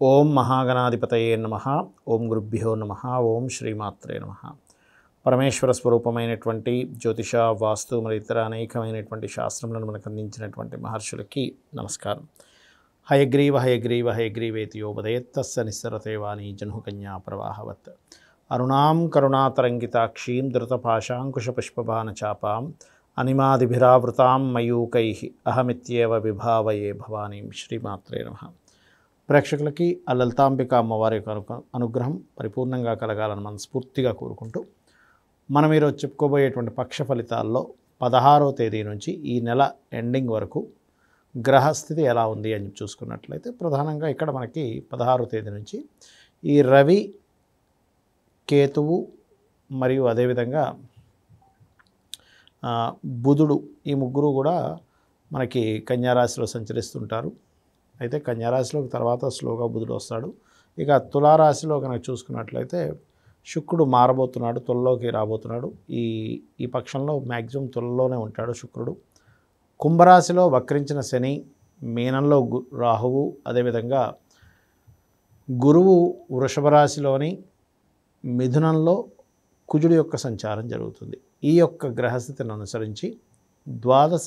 ఓం మహాగణాధిపతయే నమః. ఓం గురుభ్యో నమః. ఓం శ్రీమాత్రే నమః. పరమేశ్వర స్వరూపమైనటువంటి జ్యోతిష, వాస్తు మరియు ఇతర అనేకమైనటువంటి శాస్త్రములను మనకు అందించినటువంటి మహర్షులకి నమస్కారం. హయగ్రీవ హయగ్రీవ హయగ్రీవేతి యోపదయత్తస్య నిస్సరతే వాణి జహ్నుకన్యా ప్రవాహవత్. అరుణాం కరుణాతరంగితాక్షీం ధృతపాశాంకుశపుష్పబాణచాపాం అనిమాదిభిరావృతాం మయూకైః అహమిత్యేవ విభావయే భవానీం. శ్రీమాత్రే నమః. ప్రేక్షకులకి ఆ లలితాంబిక అమ్మవారి యొక్క అనుగ్రహం పరిపూర్ణంగా కలగాలని మనస్ఫూర్తిగా కోరుకుంటూ మనం ఈరోజు చెప్పుకోబోయేటువంటి పక్ష ఫలితాల్లో 16వ తేదీ నుంచి ఈ నెల ఎండింగ్ వరకు గ్రహస్థితి ఎలా ఉంది అని చూసుకున్నట్లయితే ప్రధానంగా ఇక్కడ మనకి 16వ తేదీ నుంచి ఈ రవి, కేతువు మరియు అదేవిధంగా బుధుడు, ఈ ముగ్గురు కూడా మనకి కన్యారాశిలో సంచరిస్తుంటారు. అయితే కన్యారాశిలోకి తర్వాత స్లోగా బుధుడు వస్తాడు. ఇక తులారాశిలో కనుక చూసుకున్నట్లయితే శుక్రుడు మారబోతున్నాడు, తులలోకి రాబోతున్నాడు. ఈ పక్షంలో మ్యాక్సిమం తులలోనే ఉంటాడు శుక్రుడు. కుంభరాశిలో వక్రించిన శని, మీనంలో రాహువు, అదేవిధంగా గురువు వృషభ రాశిలోని మిథునంలో కుజుడు యొక్క సంచారం జరుగుతుంది. ఈ యొక్క గ్రహస్థితిని అనుసరించి ద్వాదశ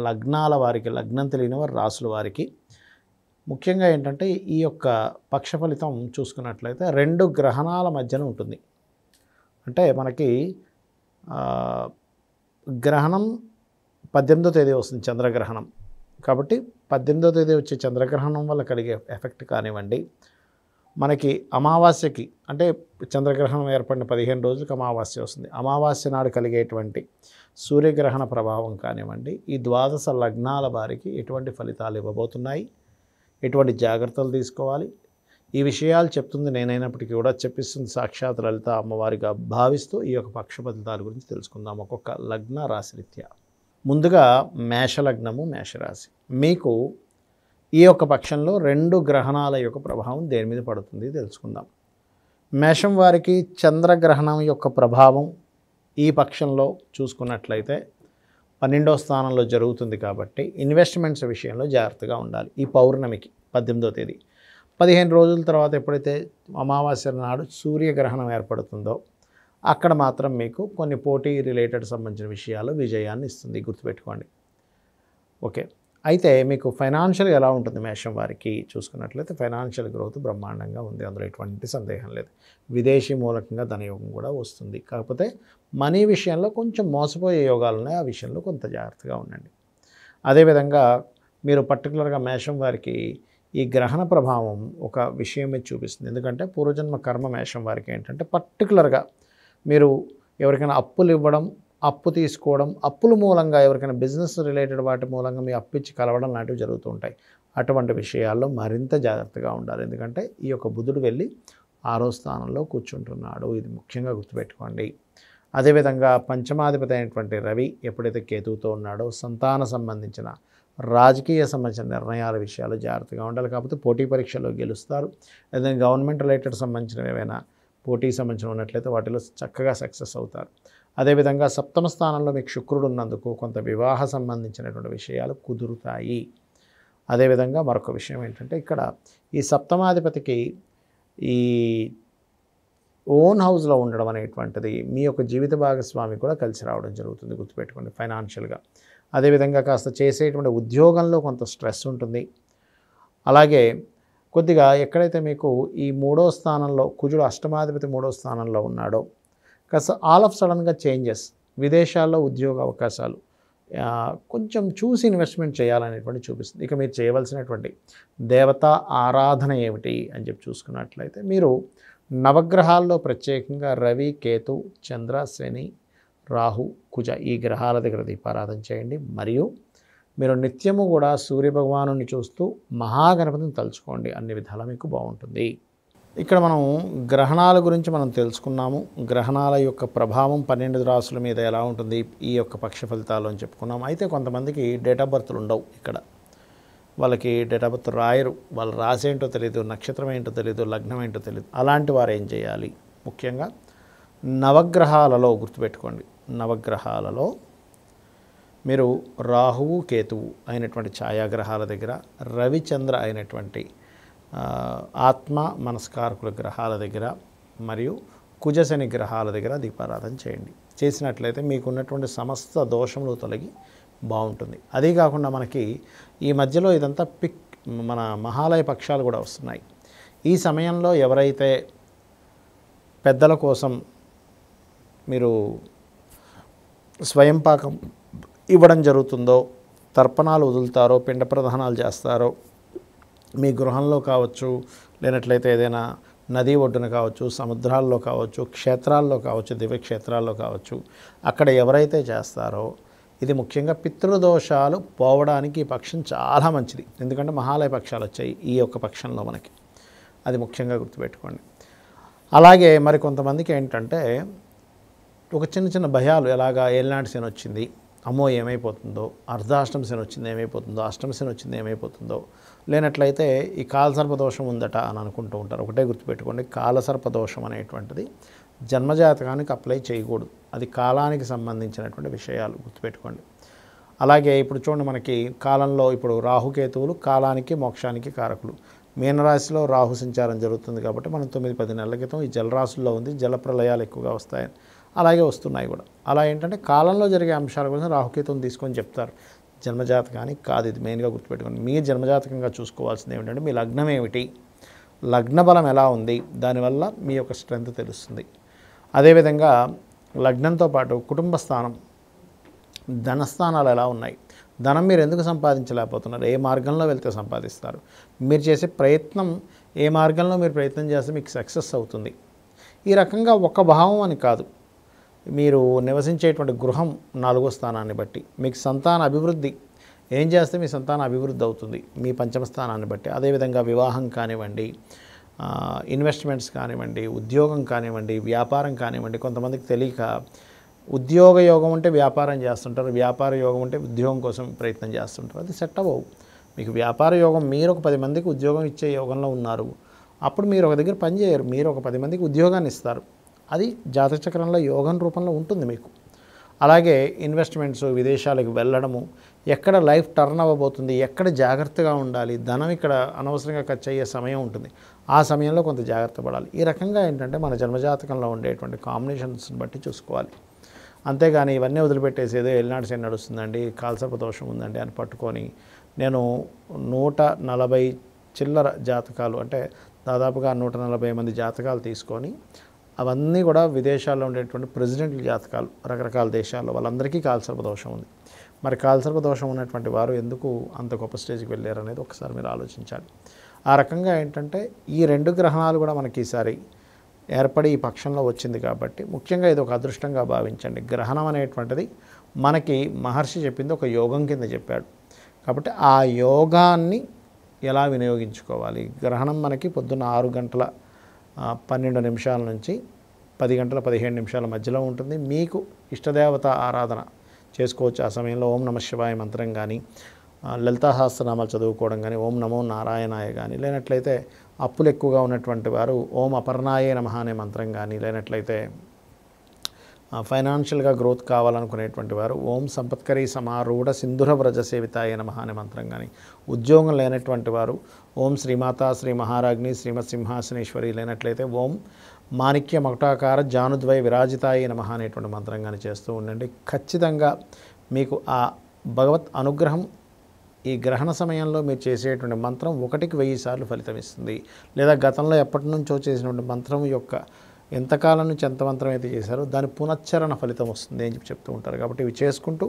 లగ్నాల వారికి, లగ్నం తెలియని వారి రాశుల వారికి ముఖ్యంగా ఏంటంటే ఈ యొక్క పక్ష ఫలితం చూసుకున్నట్లయితే 2 గ్రహణాల మధ్యన ఉంటుంది. అంటే మనకి గ్రహణం 18వ తేదీ వస్తుంది, చంద్రగ్రహణం. కాబట్టి 18వ తేదీ వచ్చే చంద్రగ్రహణం వల్ల కలిగే ఎఫెక్ట్ కానివ్వండి, మనకి అమావాస్యకి అంటే చంద్రగ్రహణం ఏర్పడిన 15 రోజులకు అమావాస్య వస్తుంది. అమావాస్య నాడు కలిగేటువంటి సూర్యగ్రహణ ప్రభావం కానివ్వండి, ఈ ద్వాదశ లగ్నాల వారికి ఎటువంటి ఫలితాలు ఇవ్వబోతున్నాయి, ఎటువంటి జాగ్రత్తలు తీసుకోవాలి, ఈ విషయాలు చెప్తుంది నేనైనప్పటికీ కూడా చెప్పిస్తుంది సాక్షాత్ లలిత అమ్మవారిగా భావిస్తూ ఈ యొక్క పక్ష ఫలితాల గురించి తెలుసుకుందాం ఒక్కొక్క లగ్న రాశిరీత్యా. ముందుగా మేషలగ్నము, మేషరాశి. మీకు ఈ యొక్క పక్షంలో 2 గ్రహణాల యొక్క ప్రభావం దేని మీద పడుతుంది తెలుసుకుందాం. మేషం వారికి చంద్రగ్రహణం యొక్క ప్రభావం ఈ పక్షంలో చూసుకున్నట్లయితే 12వ స్థానంలో జరుగుతుంది. కాబట్టి ఇన్వెస్ట్మెంట్స్ విషయంలో జాగ్రత్తగా ఉండాలి. ఈ పౌర్ణమికి 18వ తేదీ 15 రోజుల తర్వాత ఎప్పుడైతే అమావాస్య నాడు సూర్యగ్రహణం ఏర్పడుతుందో అక్కడ మాత్రం మీకు కొన్ని పోటీ రిలేటెడ్ సంబంధించిన విషయాలు విజయాన్ని ఇస్తుంది, గుర్తుపెట్టుకోండి. ఓకే, అయితే మీకు ఫైనాన్షియల్గా ఎలా ఉంటుంది మేషం వారికి చూసుకున్నట్లయితే ఫైనాన్షియల్ గ్రోత్ బ్రహ్మాండంగా ఉంది, అందులో ఎటువంటి సందేహం లేదు. విదేశీ మూలకంగా ధనయోగం కూడా వస్తుంది. కాకపోతే మనీ విషయంలో కొంచెం మోసపోయే యోగాలు ఉన్నాయి, ఆ విషయంలో కొంత జాగ్రత్తగా ఉండండి. అదేవిధంగా మీరు పర్టికులర్గా మేషం వారికి ఈ గ్రహణ ప్రభావం ఒక విషయం మీద చూపిస్తుంది. ఎందుకంటే పూర్వజన్మ కర్మ మేషం వారికి ఏంటంటే పర్టికులర్గా మీరు ఎవరికైనా అప్పులు ఇవ్వడం, అప్పు తీసుకోవడం, అప్పుల మూలంగా ఎవరికైనా బిజినెస్ రిలేటెడ్ వాటి మూలంగా మీ అప్పు ఇచ్చి కలవడం లాంటివి జరుగుతూ ఉంటాయి. అటువంటి విషయాల్లో మరింత జాగ్రత్తగా ఉండాలి. ఎందుకంటే ఈ యొక్క బుధుడు వెళ్ళి 6వ స్థానంలో కూర్చుంటున్నాడు, ఇది ముఖ్యంగా గుర్తుపెట్టుకోండి. అదేవిధంగా పంచమాధిపతి అయినటువంటి రవి ఎప్పుడైతే కేతువుతో ఉన్నాడో సంతాన సంబంధించిన రాజకీయ సంబంధించిన నిర్ణయాల విషయాలు జాగ్రత్తగా ఉండాలి. కాకపోతే పోటీ పరీక్షల్లో గెలుస్తారు. ఏదైనా గవర్నమెంట్ రిలేటెడ్ సంబంధించినవి ఏవైనా పోటీ సంబంధించిన ఉన్నట్లయితే వాటిలో చక్కగా సక్సెస్ అవుతారు. అదేవిధంగా 7వ స్థానంలో మీకు శుక్రుడు ఉన్నందుకు కొంత వివాహ సంబంధించినటువంటి విషయాలు కుదురుతాయి. అదేవిధంగా మరొక విషయం ఏంటంటే ఇక్కడ ఈ సప్తమాధిపతికి ఈ ఓన్ హౌస్లో ఉండడం అనేటువంటిది మీ యొక్క జీవిత భాగస్వామి కూడా కలిసి రావడం జరుగుతుంది, గుర్తుపెట్టుకోండి ఫైనాన్షియల్గా. అదేవిధంగా కాస్త చేసేటువంటి ఉద్యోగంలో కొంత స్ట్రెస్ ఉంటుంది. అలాగే కొద్దిగా ఎక్కడైతే మీకు ఈ 3వ స్థానంలో కుజుడు అష్టమాధిపతి 3వ స్థానంలో ఉన్నాడో కాస్త ఆల్ ఆఫ్ సడన్గా చేంజెస్, విదేశాల్లో ఉద్యోగ అవకాశాలు కొంచెం చూసి ఇన్వెస్ట్మెంట్ చేయాలనేటువంటి చూపిస్తుంది. ఇక మీరు చేయవలసినటువంటి దేవతా ఆరాధన ఏమిటి అని చెప్పి చూసుకున్నట్లయితే మీరు నవగ్రహాల్లో ప్రత్యేకంగా రవి, కేతు, చంద్ర, శని, రాహు, కుజ ఈ గ్రహాల దగ్గర దీపారాధన చేయండి. మరియు మీరు నిత్యము కూడా సూర్యభగవాను చూస్తూ మహాగణపతిని తలుచుకోండి, అన్ని విధాలా మీకు బాగుంటుంది. ఇక్కడ మనం గ్రహణాల గురించి మనం తెలుసుకున్నాము. గ్రహణాల యొక్క ప్రభావం 12 రాశుల మీద ఎలా ఉంటుంది ఈ యొక్క పక్ష ఫలితాలు అని చెప్పుకున్నాము. అయితే కొంతమందికి డేట్ ఆఫ్ బర్త్లు ఉండవు, ఇక్కడ వాళ్ళకి డేట్ ఆఫ్ బర్త్ రాయరు, వాళ్ళ రాశి ఏంటో తెలియదు, నక్షత్రం ఏంటో తెలియదు, లగ్నం ఏంటో తెలియదు. అలాంటి వారు ఏం చేయాలి? ముఖ్యంగా నవగ్రహాలలో గుర్తుపెట్టుకోండి, నవగ్రహాలలో మీరు రాహువు, కేతువు అయినటువంటి ఛాయాగ్రహాల దగ్గర రవిచంద్ర అయినటువంటి ఆత్మ మనస్కారకుల గ్రహాల దగ్గర మరియు కుజశని గ్రహాల దగ్గర దీపారాధన చేయండి. చేసినట్లయితే మీకున్నటువంటి సమస్త దోషములు తొలగి బాగుంటుంది. అదే కాకుండా మనకి ఈ మధ్యలో ఇదంతా మన మహాలయ పక్షాలు కూడా వస్తున్నాయి. ఈ సమయంలో ఎవరైతే పెద్దల కోసం మీరు స్వయం పాకం ఇవ్వడం జరుగుతుందో, తర్పణాలు వదులుతారో, పిండ ప్రదానాలు చేస్తారో, మీ గృహంలో కావచ్చు, లేనట్లయితే ఏదైనా నది ఒడ్డున కావచ్చు, సముద్రాల్లో కావచ్చు, క్షేత్రాల్లో కావచ్చు, దివ్యక్షేత్రాల్లో కావచ్చు, అక్కడ ఎవరైతే చేస్తారో ఇది ముఖ్యంగా పితృదోషాలు పోవడానికి ఈ పక్షం చాలా మంచిది. ఎందుకంటే మహాలయ పక్షాలు వచ్చాయి ఈ యొక్క పక్షంలో మనకి, అది ముఖ్యంగా గుర్తుపెట్టుకోండి. అలాగే మరి కొంతమందికి ఏంటంటే ఒక చిన్న చిన్న భయాలు, ఎలాగా ఏలినాటి శని వచ్చింది, అమ్మో ఏమైపోతుందో, అర్ధాష్టమ శని వచ్చింది ఏమైపోతుందో, అష్టమ శని వచ్చింది ఏమైపోతుందో, లేనట్లయితే ఈ కాలసర్పదోషం ఉందట అని అనుకుంటూ ఉంటారు. ఒకటే గుర్తుపెట్టుకోండి, కాలసర్పదోషం అనేటువంటిది జన్మజాతకానికి అప్లై చేయకూడదు. అది కాలానికి సంబంధించినటువంటి విషయాలు గుర్తుపెట్టుకోండి. అలాగే ఇప్పుడు చూడండి, మనకి కాలంలో ఇప్పుడు రాహుకేతువులు కాలానికి మోక్షానికి కారకులు. మీనరాశిలో రాహు సంచారం జరుగుతుంది కాబట్టి మనం 9-10 నెలల క్రితం ఈ జలరాశుల్లో ఉంది, జల ప్రళయాలు ఎక్కువగా వస్తాయని, అలాగే వస్తున్నాయి కూడా. అలా ఏంటంటే కాలంలో జరిగే అంశాల కోసం రాహుకేతువుని తీసుకొని చెప్తారు. జన్మజాతకానికి కాదు, ఇది మెయిన్గా గుర్తుపెట్టుకోండి. మీ జన్మజాతకంగా చూసుకోవాల్సింది ఏమిటంటే మీ లగ్నం ఏమిటి, లగ్న బలం ఎలా ఉంది, దానివల్ల మీ యొక్క స్ట్రెంత్ తెలుస్తుంది. అదేవిధంగా లగ్నంతో పాటు కుటుంబ స్థానం, ధనస్థానాలు ఎలా ఉన్నాయి, ధనం మీరు ఎందుకు సంపాదించలేకపోతున్నారు, ఏ మార్గంలో వెళ్తే సంపాదిస్తారు, మీరు చేసే ప్రయత్నం ఏ మార్గంలో మీరు ప్రయత్నం చేస్తే మీకు సక్సెస్ అవుతుంది. ఈ రకంగా ఒక భావం అని కాదు, మీరు నివసించేటువంటి గృహం 4వ స్థానాన్ని బట్టి, మీకు సంతాన అభివృద్ధి ఏం చేస్తే మీ సంతాన అభివృద్ధి అవుతుంది మీ పంచమ స్థానాన్ని బట్టి. అదేవిధంగా వివాహం కానివ్వండి, ఇన్వెస్ట్మెంట్స్ కానివ్వండి, ఉద్యోగం కానివ్వండి, వ్యాపారం కానివ్వండి. కొంతమందికి తెలియక ఉద్యోగ యోగం ఉంటే వ్యాపారం చేస్తుంటారు, వ్యాపార యోగం ఉంటే ఉద్యోగం కోసం ప్రయత్నం చేస్తుంటారు. అది సెట్ అవ్వవు. మీకు వ్యాపార యోగం, మీరు ఒక 10 మందికి ఉద్యోగం ఇచ్చే యోగంలో ఉన్నారు, అప్పుడు మీరు ఒక దగ్గర పని చేయరు, మీరు ఒక 10 మందికి ఉద్యోగాన్ని ఇస్తారు. అది జాతచక్రంలో యోగం రూపంలో ఉంటుంది మీకు. అలాగే ఇన్వెస్ట్మెంట్స్, విదేశాలకు వెళ్ళడము, ఎక్కడ లైఫ్ టర్న్ అవ్వబోతుంది, ఎక్కడ జాగ్రత్తగా ఉండాలి, ధనం ఇక్కడ అనవసరంగా ఖర్చు అయ్యే సమయం ఉంటుంది, ఆ సమయంలో కొంత జాగ్రత్త పడాలి. ఈ రకంగా ఏంటంటే మన జన్మజాతకంలో ఉండేటువంటి కాంబినేషన్స్ని బట్టి చూసుకోవాలి. అంతేగాని ఇవన్నీ వదిలిపెట్టేసి ఏదో ఎల్నాడు శని నడుస్తుందండి, కాలసర్పదోషం ఉందండి అని పట్టుకొని, నేను 140 చిల్లర జాతకాలు, అంటే దాదాపుగా 140 మంది జాతకాలు తీసుకొని, అవన్నీ కూడా విదేశాల్లో ఉండేటువంటి ప్రెసిడెంట్ల జాతకాలు, రకరకాల దేశాల్లో, వాళ్ళందరికీ కాలసర్పదోషం ఉంది. మరి కాలసర్పదోషం ఉన్నటువంటి వారు ఎందుకు అంత గొప్ప స్టేజ్కి వెళ్ళారు అనేది ఒకసారి మీరు ఆలోచించాలి. ఆ రకంగా ఏంటంటే ఈ 2 గ్రహణాలు కూడా మనకి ఈసారి ఏర్పడి ఈ పక్షంలో వచ్చింది కాబట్టి ముఖ్యంగా ఇది ఒక అదృష్టంగా భావించండి. గ్రహణం అనేటువంటిది మనకి మహర్షి చెప్పింది ఒక యోగం కింద చెప్పాడు. కాబట్టి ఆ యోగాన్ని ఎలా వినియోగించుకోవాలి, గ్రహణం మనకి పొద్దున్న 6:12 నుంచి 10:15 మధ్యలో ఉంటుంది. మీకు ఇష్టదేవత ఆరాధన చేసుకోవచ్చు. ఆ సమయంలో ఓం నమః శివాయ మంత్రం కానీ, లలితా సహస్రనామాలు చదువుకోవడం కానీ, ఓం నమో నారాయణాయ కానీ, లేనట్లయితే అప్పులు ఎక్కువగా ఉన్నటువంటి వారు ఓం అపర్ణాయే నమః అనే మంత్రం కానీ, లేనట్లయితే ఫైనాన్షియల్గా గ్రోత్ కావాలనుకునేటువంటి వారు ఓం సంపత్కరీ సమారూఢ సింధుర వ్రజ సేవితాయ నమః అనే మంత్రం కానీ, ఉద్యోగం లేనటువంటి వారు ఓం శ్రీమాత శ్రీ మహారాజ్ని శ్రీమత్ సింహాసనేశ్వరి, లేనట్లయితే ఓం మాణిక్య మకుటాకార జానుద్వయ విరాజితాయ నమః అనేటువంటి మంత్రం కానీ చేస్తూ ఉండండి. ఖచ్చితంగా మీకు ఆ భగవత్ అనుగ్రహం ఈ గ్రహణ సమయంలో మీరు చేసేటువంటి మంత్రం 1కి 1000 సార్లు ఫలితం ఇస్తుంది. లేదా గతంలో ఎప్పటి నుంచో చేసినటువంటి మంత్రం యొక్క ఎంతకాలం నుంచి ఎంత మంత్రం అయితే చేశారో దాని పునశ్చరణ ఫలితం వస్తుంది అని చెప్తూ ఉంటారు. కాబట్టి ఇవి చేసుకుంటూ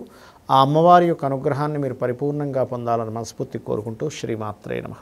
ఆ అమ్మవారి యొక్క అనుగ్రహాన్ని మీరు పరిపూర్ణంగా పొందాలని మనస్ఫూర్తి కోరుకుంటూ శ్రీమాత్రే నమః.